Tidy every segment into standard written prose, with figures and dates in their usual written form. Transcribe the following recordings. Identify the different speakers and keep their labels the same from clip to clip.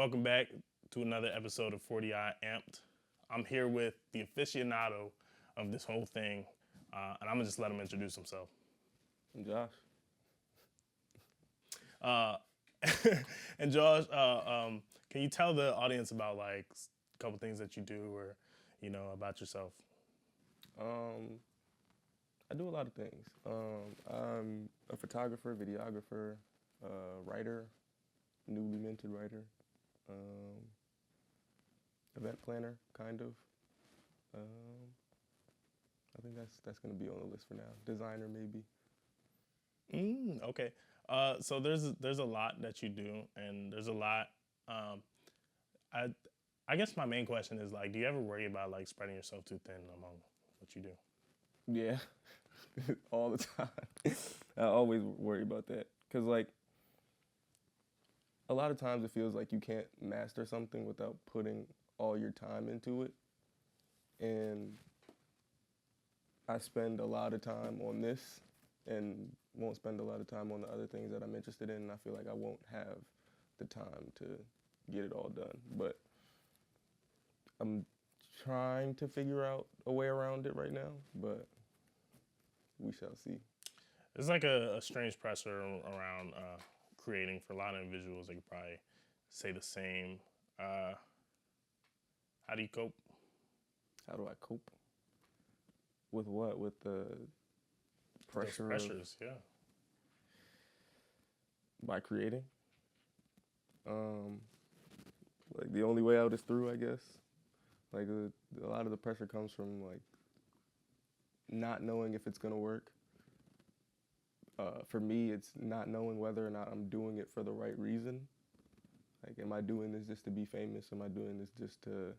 Speaker 1: Welcome back to another episode of 40 Eye Amped. I'm here with the aficionado of this whole thing, and I'm gonna just let him introduce himself.
Speaker 2: I'm Josh.
Speaker 1: Uh, and Josh, can you tell the audience about like a couple things that you do, or about yourself?
Speaker 2: I do a lot of things. I'm a photographer, videographer, writer, newly minted writer, event planner, kind of. I think that's gonna be on the list for now. Designer, maybe.
Speaker 1: Okay. So there's a lot that you do, and there's a lot. I I guess my main question is like, do you ever worry about like spreading yourself too thin among what you do?
Speaker 2: Yeah, all the time. I always worry about that because like a lot of times it feels like you can't master something without putting all your time into it, and I spend a lot of time on this and won't spend a lot of time on the other things that I'm interested in. And I feel like I won't have the time to get it all done. But I'm trying to figure out a way around it right now, but we shall see.
Speaker 1: It's like a strange pressure around creating for a lot of individuals. They could probably say the same. How do you cope?
Speaker 2: How do I cope? With what? With the pressure
Speaker 1: Those pressures, yeah.
Speaker 2: by creating? Like the only way out is through, I guess. Like a lot of the pressure comes from like not knowing if it's gonna work. For me, it's not knowing whether or not I'm doing it for the right reason. Like, am I doing this just to be famous? Am I doing this just to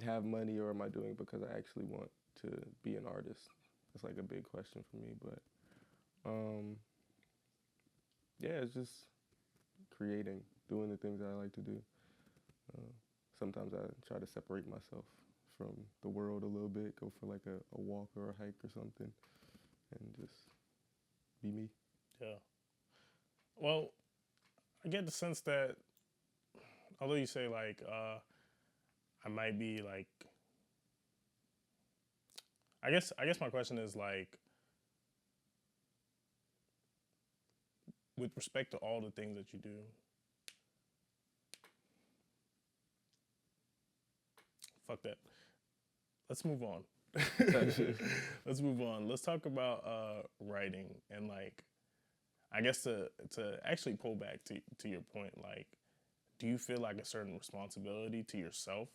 Speaker 2: have money, or am I doing it because I actually want to be an artist? That's like a big question for me. But yeah, it's just creating, doing the things that I like to do. Sometimes I try to separate myself from the world a little bit, go for like a walk or a hike or something, and just be me.
Speaker 1: Yeah. Well, I get the sense that although you say like I might be like I guess my question is like with respect to all the things that you do. Fuck that. Let's move on. Let's move on. Let's talk about writing and like I guess to actually pull back to your point, like, do you feel like a certain responsibility to yourself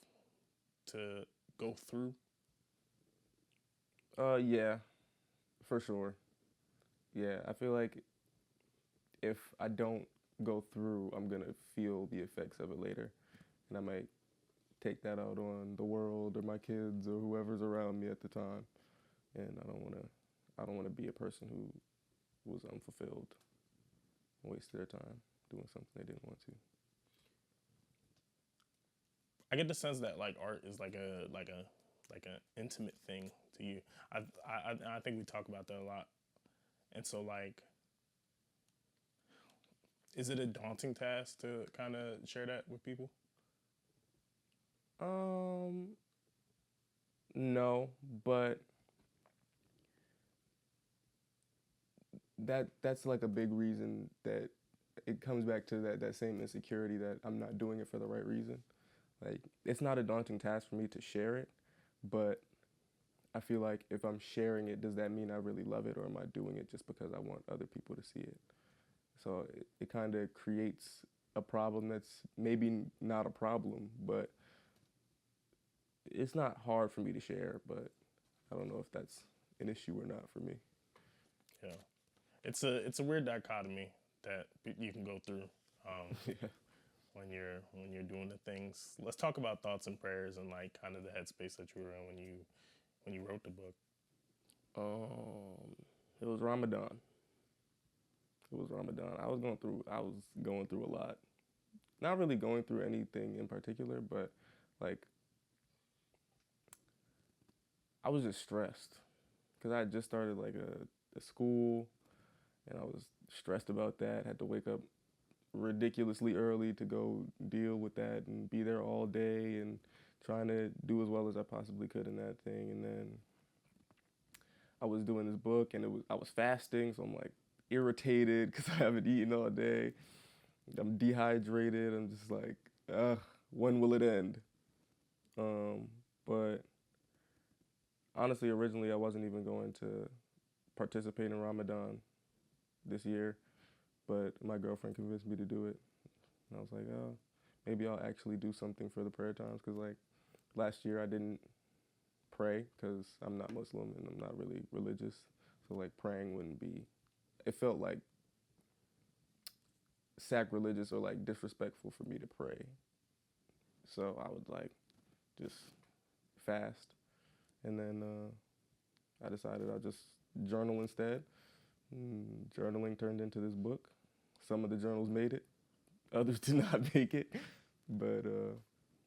Speaker 1: to go through?
Speaker 2: Yeah, for sure. Yeah, I feel like if I don't go through, I'm gonna feel the effects of it later, and I might take that out on the world or my kids or whoever's around me at the time. And I don't wanna be a person who was unfulfilled, waste their time doing something they didn't want to.
Speaker 1: I get the sense that like art is like an intimate thing to you. I think we talk about that a lot, and so like, is it a daunting task to kind of share that with people?
Speaker 2: Um, no, but that's like a big reason that it comes back to that same insecurity that I'm not doing it for the right reason. Like, it's not a daunting task for me to share it, but I feel like if I'm sharing it, does that mean I really love it, or am I doing it just because I want other people to see it? So it kind of creates a problem that's maybe not a problem, but it's not hard for me to share, but I don't know if that's an issue or not for me.
Speaker 1: Yeah, it's a weird dichotomy that you can go through
Speaker 2: Yeah.
Speaker 1: when you're doing the things. Let's talk about thoughts and prayers and like kind of the headspace that you were in when you wrote the book.
Speaker 2: Um, it was Ramadan. It was Ramadan. I was going through a lot. Not really going through anything in particular, but like I was just stressed because I had just started like a school, and I was stressed about that. Had to wake up ridiculously early to go deal with that and be there all day and trying to do as well as I possibly could in that thing. And then I was doing this book and I was fasting, so I'm like irritated because I haven't eaten all day. I'm dehydrated. I'm just like, ugh, when will it end? But honestly, originally I wasn't even going to participate in Ramadan this year, but my girlfriend convinced me to do it. And I was like, oh, maybe I'll actually do something for the prayer times, because like last year I didn't pray because I'm not Muslim and I'm not really religious. So like praying wouldn't be, it felt like sacrilegious or like disrespectful for me to pray. So I would like just fast. And then I decided I'll just journal instead. Journaling turned into this book. Some of the journals made it, others did not make it. But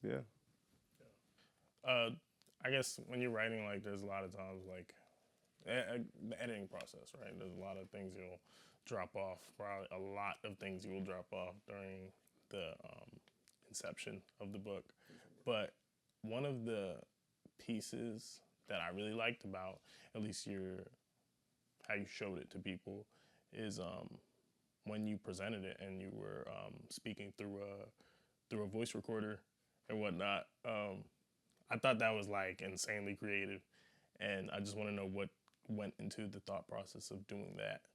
Speaker 2: yeah.
Speaker 1: I guess when you're writing, like, there's a lot of times, like, the editing process, right? There's a lot of things you'll drop off, probably a lot of things you will drop off during the inception of the book. But one of the pieces that I really liked about, at least how you showed it to people, is when you presented it and you were speaking through a voice recorder and whatnot. I thought that was like insanely creative, and I just want to know what went into the thought process of doing that.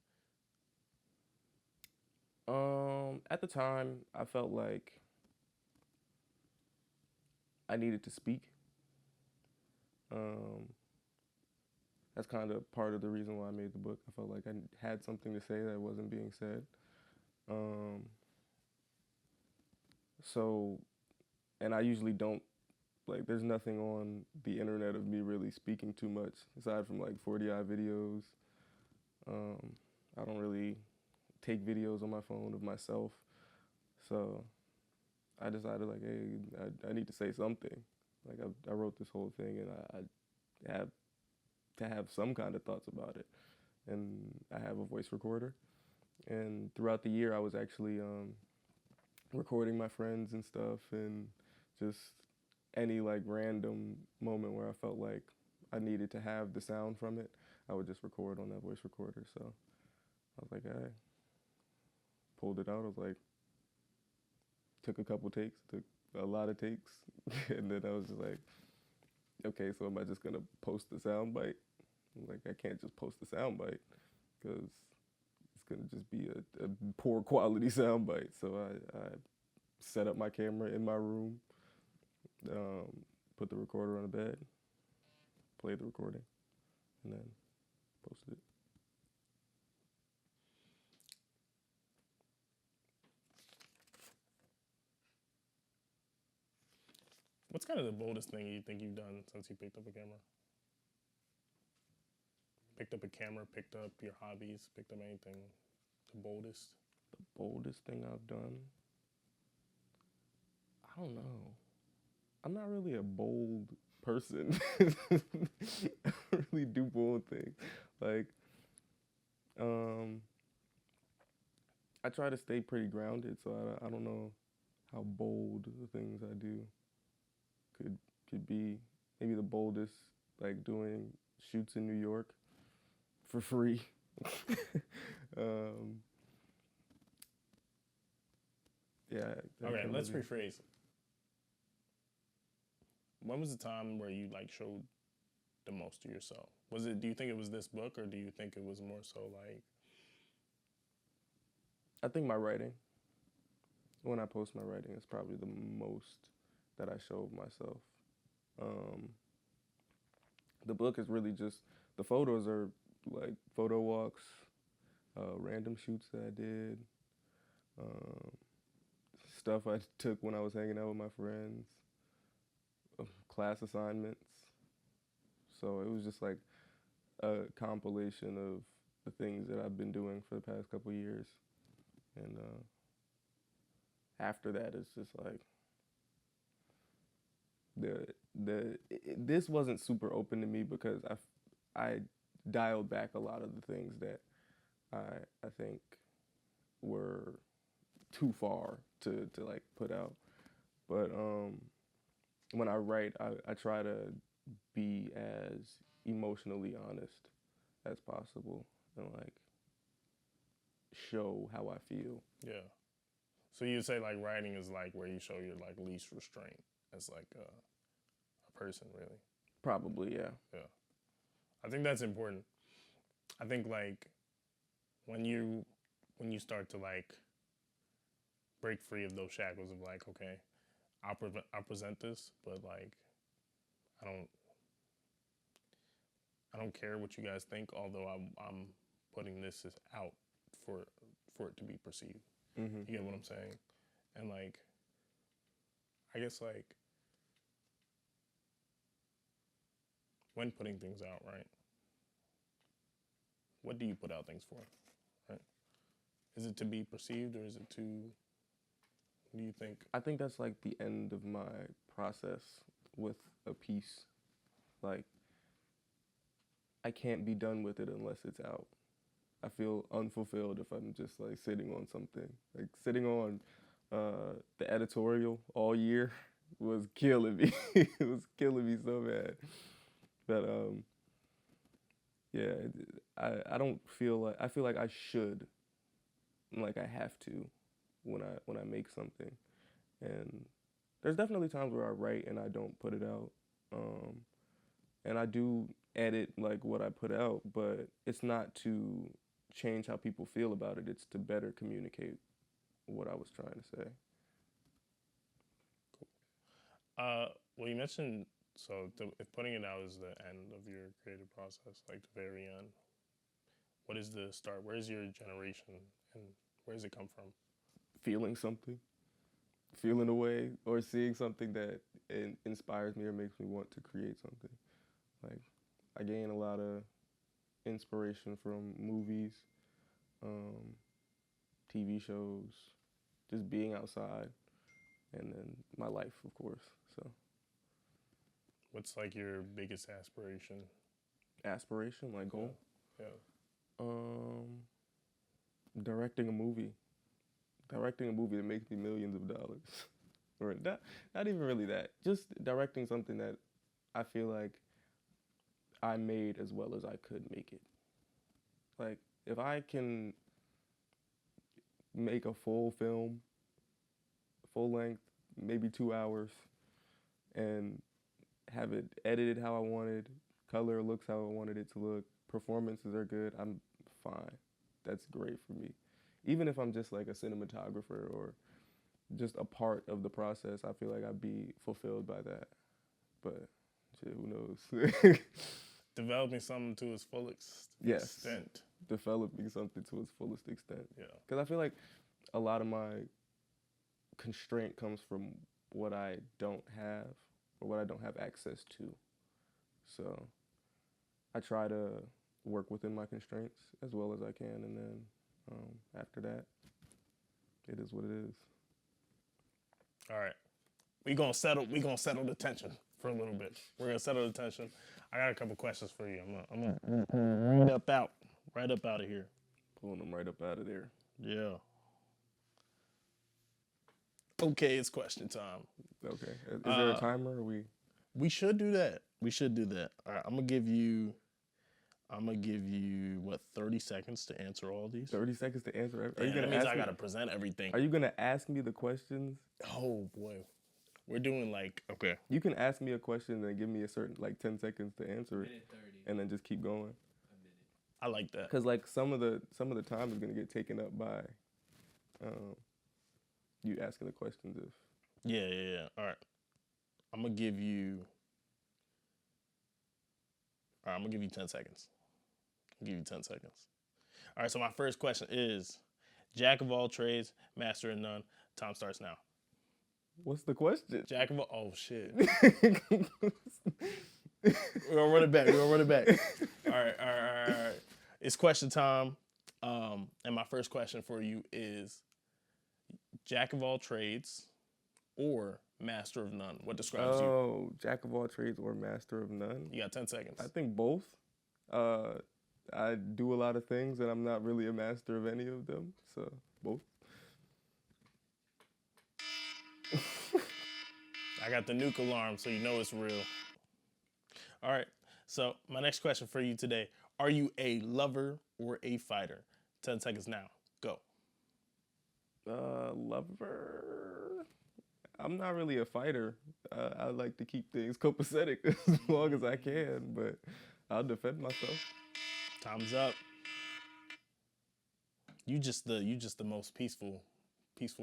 Speaker 2: At the time, I felt like I needed to speak. That's kind of part of the reason why I made the book. I felt like I had something to say that wasn't being said. So, and I usually don't, like, there's nothing on the internet of me really speaking too much, aside from like 40i videos. I don't really take videos on my phone of myself. So I decided like, hey, I need to say something. Like I wrote this whole thing and I have to have some kind of thoughts about it. And I have a voice recorder. And throughout the year, I was actually recording my friends and stuff, and just any like random moment where I felt like I needed to have the sound from it, I would just record on that voice recorder. So I was like, I pulled it out. I was like, took a couple takes, took a lot of takes, and then I was just like, okay, so am I just gonna post the sound bite? Like, I can't just post the sound bite because it's gonna just be a poor quality sound bite. So I set up my camera in my room, put the recorder on the bed, played the recording, and then posted it.
Speaker 1: What's kind of the boldest thing you think you've done since you picked up a camera? Picked up a camera, picked up your hobbies, picked up anything. The boldest?
Speaker 2: The boldest thing I've done? I don't know. I'm not really a bold person. I don't really do bold things. Like, I try to stay pretty grounded, so I don't know how bold the things I do could be. Maybe the boldest, like doing shoots in New York for free. Yeah.
Speaker 1: Okay, let's rephrase. When was the time where you like showed the most of yourself? Do you think it was this book, or do you think it was more so like?
Speaker 2: I think my writing. When I post my writing, it's probably the most that I show of myself. The book is really just, the photos are like photo walks, random shoots that I did, stuff I took when I was hanging out with my friends, class assignments. So it was just like a compilation of the things that I've been doing for the past couple years. And after that, it's just like, this wasn't super open to me because I dialed back a lot of the things that I think were too far to like put out. But when I write, I try to be as emotionally honest as possible and like show how I feel.
Speaker 1: Yeah. So you'd say like writing is like where you show your like least restraint as like a person, really.
Speaker 2: Probably, yeah.
Speaker 1: Yeah. I think that's important. I think like when you start to like break free of those shackles of like, okay, I'll present this, but like I don't care what you guys think, although I'm putting this out for it to be perceived.
Speaker 2: Mm-hmm.
Speaker 1: You get what I'm saying? And like I guess like when putting things out, right? What do you put out things for? Right? Is it to be perceived or is it to, what do you think?
Speaker 2: I think that's like the end of my process with a piece. Like, I can't be done with it unless it's out. I feel unfulfilled if I'm just like sitting on something. Like sitting on the editorial all year was killing me. It was killing me so bad. But yeah, I don't feel like, I feel like I should, like I have to when I make something. And there's definitely times where I write and I don't put it out. And I do edit like what I put out, but it's not to change how people feel about it. It's to better communicate what I was trying to say.
Speaker 1: Well, you mentioned, so if putting it out is the end of your creative process, like the very end, what is the start? Where is your generation and where does it come from?
Speaker 2: Feeling something, feeling a way, or seeing something that inspires me or makes me want to create something. Like, I gain a lot of inspiration from movies, TV shows, just being outside, and then my life, of course. So,
Speaker 1: What's like your biggest aspiration?
Speaker 2: aspiration, like goal.
Speaker 1: Yeah.
Speaker 2: Directing a movie. Directing a movie that makes me millions of dollars. Or not even really that. Just directing something that I feel like I made as well as I could make it. Like, if I can make a full film, full length, maybe 2 hours, and have it edited how I wanted, color looks how I wanted it to look, performances are good, I'm fine. That's great for me. Even if I'm just like a cinematographer or just a part of the process, I feel like I'd be fulfilled by that. But shit, who knows?
Speaker 1: Developing something to its full
Speaker 2: Yes.
Speaker 1: extent.
Speaker 2: Developing something to its fullest extent.
Speaker 1: Yeah.
Speaker 2: Because I feel like a lot of my constraint comes from what I don't have or what I don't have access to. So I try to work within my constraints as well as I can, and then after that, it is what it is.
Speaker 1: All right. We gonna settle the tension for a little bit. We're gonna settle the tension. I got a couple questions for you. I'm gonna right up out of here.
Speaker 2: Pulling them right up out of there.
Speaker 1: Yeah. Okay, it's question time.
Speaker 2: Okay. Is there a timer? Or
Speaker 1: We should do that. All right, I'm gonna give you what, 30 seconds to answer all these.
Speaker 2: 30 seconds to answer.
Speaker 1: Are you gonna? That means I gotta present everything.
Speaker 2: Are you gonna ask me the questions?
Speaker 1: Oh boy, we're doing like, okay.
Speaker 2: You can ask me a question and give me a certain like 10 seconds to answer it, and then just keep going.
Speaker 1: I like that.
Speaker 2: Cause like some of the time is gonna get taken up by you asking the questions. If
Speaker 1: Yeah. All right, I'm gonna give you 10 seconds. I'll give you 10 seconds. All right, so my first question is, jack of all trades, master of none. Time starts now.
Speaker 2: What's the question?
Speaker 1: Jack of all, oh shit. We're gonna run it back. All right. It's question time. And my first question for you is, jack of all trades or master of none? What describes you?
Speaker 2: Oh, jack of all trades or master of none?
Speaker 1: You got 10 seconds.
Speaker 2: I think both. I do a lot of things and I'm not really a master of any of them, so both.
Speaker 1: I got the nuke alarm, so you know it's real. All right. So my next question for you today: are you a lover or a fighter? 10 seconds now. Go.
Speaker 2: Lover. I'm not really a fighter. I like to keep things copacetic as long as I can, but I'll defend myself.
Speaker 1: Time's up. You just the most peaceful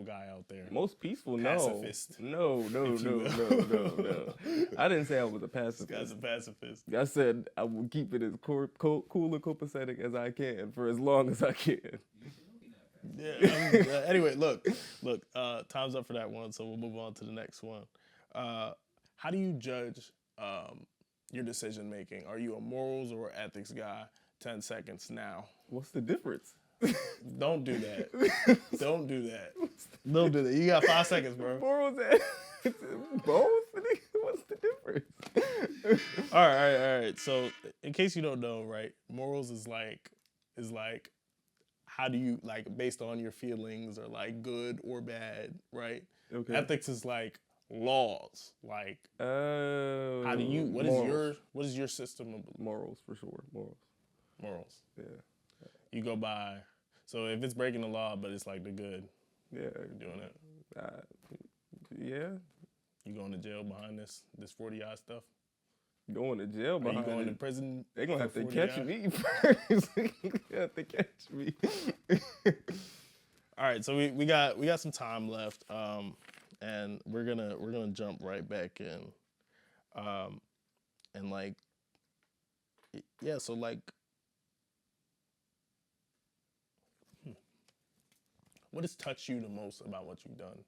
Speaker 1: guy out there.
Speaker 2: Most peaceful?
Speaker 1: Pacifist.
Speaker 2: No. I didn't say I was a pacifist.
Speaker 1: This guy's a pacifist.
Speaker 2: I said I will keep it as cool and copacetic as I can for as long as I can.
Speaker 1: Yeah. Anyway, look. Time's up for that one, so we'll move on to the next one. How do you judge your decision making? Are you a morals or ethics guy? 10 seconds now.
Speaker 2: What's the difference?
Speaker 1: Don't do that. Don't do that. Don't do that. You got 5 seconds, bro.
Speaker 2: Morals and both? What's the difference?
Speaker 1: All right. So, in case you don't know, right, morals is like how do you, like, based on your feelings or like good or bad, right?
Speaker 2: Okay.
Speaker 1: Ethics is like laws, like how do you what is your system of
Speaker 2: morals? For sure, morals. Yeah.
Speaker 1: You go by, so if it's breaking the law but it's like the good,
Speaker 2: yeah,
Speaker 1: you're doing it.
Speaker 2: Yeah.
Speaker 1: You going to jail behind this 40-odd stuff?
Speaker 2: Going to jail behind it?
Speaker 1: Are you going to prison?
Speaker 2: They're going to have to catch me first. They have to catch me.
Speaker 1: All right, so we got some time left, and we're gonna jump right back in, and like, yeah, so like, what has touched you the most about what you've done?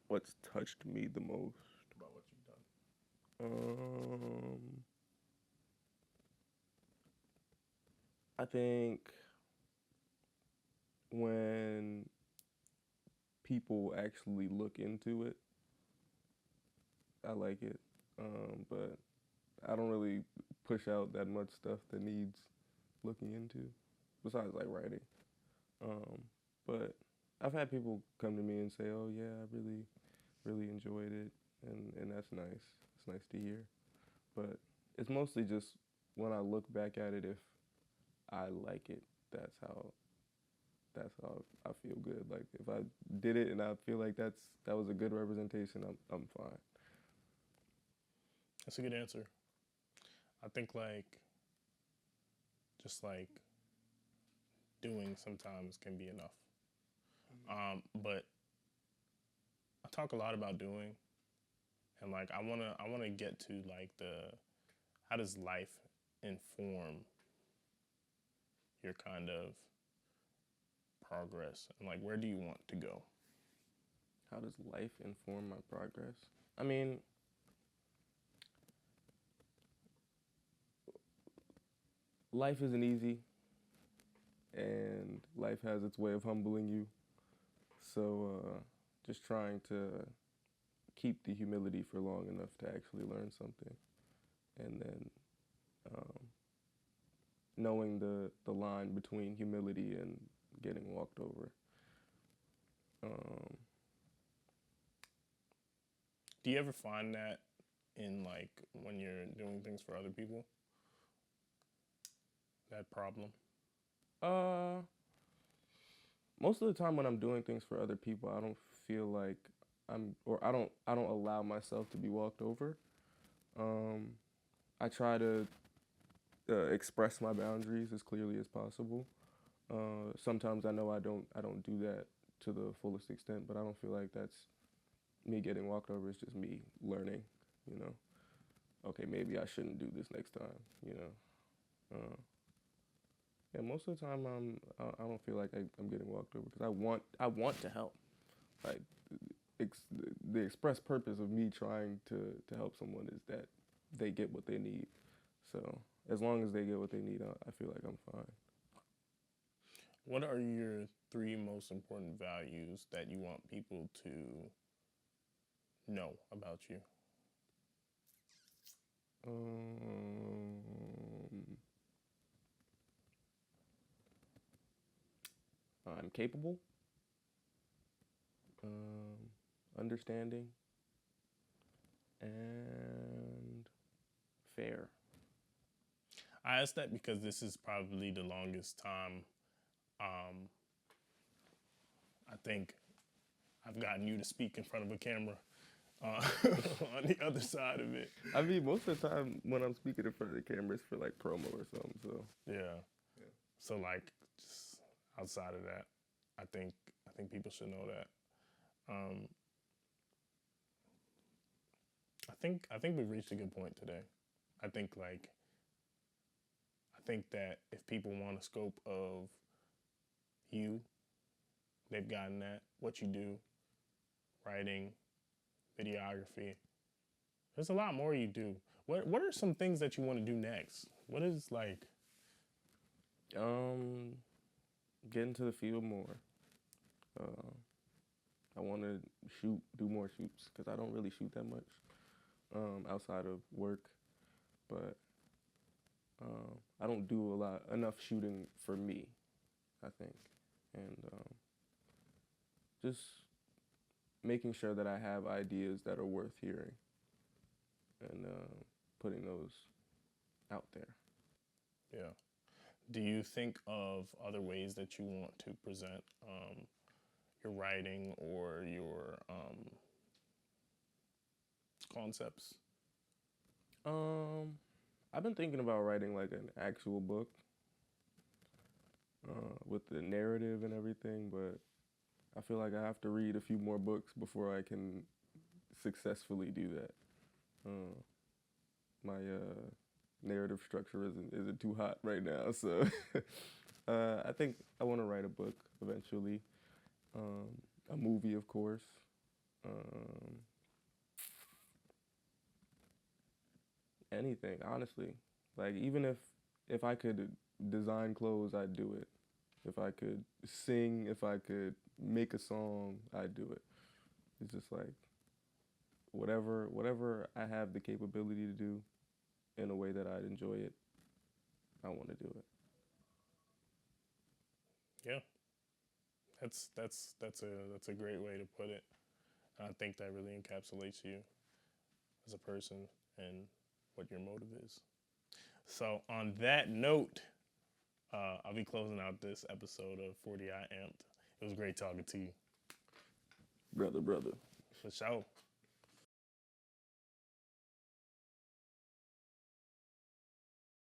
Speaker 2: What's touched me the most
Speaker 1: about what you've done?
Speaker 2: I think when people actually look into it, I like it. But I don't really push out that much stuff that needs looking into, besides like writing. But I've had people come to me and say, "Oh yeah, I really enjoyed it," and that's nice. It's nice to hear. But it's mostly just when I look back at it, if I like it, that's how I feel good. Like if I did it and I feel like that was a good representation, I'm fine.
Speaker 1: That's a good answer. I think like just like doing sometimes can be enough. But I talk a lot about doing, and like I wanna get to like how does life inform your kind of progress, and like where do you want to go?
Speaker 2: How does life inform my progress? I mean, life isn't easy, and life has its way of humbling you. So just trying to keep the humility for long enough to actually learn something, and then knowing the line between humility and getting walked over.
Speaker 1: Do you ever find that in like when you're doing things for other people? That problem?
Speaker 2: Most of the time when I'm doing things for other people, I don't feel like I don't allow myself to be walked over. I try to express my boundaries as clearly as possible. Sometimes I know I don't do that to the fullest extent, but I don't feel like that's me getting walked over. It's just me learning, you know. Okay, maybe I shouldn't do this next time, you know. Yeah, most of the time I don't feel like I'm getting walked over because I want to help. Like the express purpose of me trying to help someone is that they get what they need. So as long as they get what they need, I feel like I'm fine.
Speaker 1: What are your 3 most important values that you want people to know about you?
Speaker 2: I'm capable. understanding, and fair.
Speaker 1: I asked that because this is probably the longest time I think I've gotten you to speak in front of a camera on the other side of it.
Speaker 2: I mean, most of the time when I'm speaking in front of the camera, it's for like promo or something. So
Speaker 1: Yeah. So like, just outside of that, I think people should know that. I think we've reached a good point today. I think that if people want a scope of you, they've gotten that, what you do, writing, videography. There's a lot more you do. What are some things that you want to do next? What is like?
Speaker 2: Get into the field more. I want to do more shoots because I don't really shoot that much outside of work, but I don't do enough shooting for me, I think, and just making sure that I have ideas that are worth hearing and putting those out there.
Speaker 1: Yeah. Do you think of other ways that you want to present your writing or your concepts?
Speaker 2: I've been thinking about writing like an actual book with the narrative and everything, but I feel like I have to read a few more books before I can successfully do that. My narrative structure isn't too hot right now, so I think I want to write a book eventually. A movie, of course. Anything, honestly. Like, even if I could design clothes, I'd do it. If I could sing, if I could make a song, I'd do it. It's just like whatever I have the capability to do in a way that I'd enjoy it, I want to do it.
Speaker 1: Yeah. That's a great way to put it. I think that really encapsulates you as a person and what your motive is. So on that note, I'll be closing out this episode of 40 I Amped. It was great talking to you.
Speaker 2: Brother.
Speaker 1: For sure.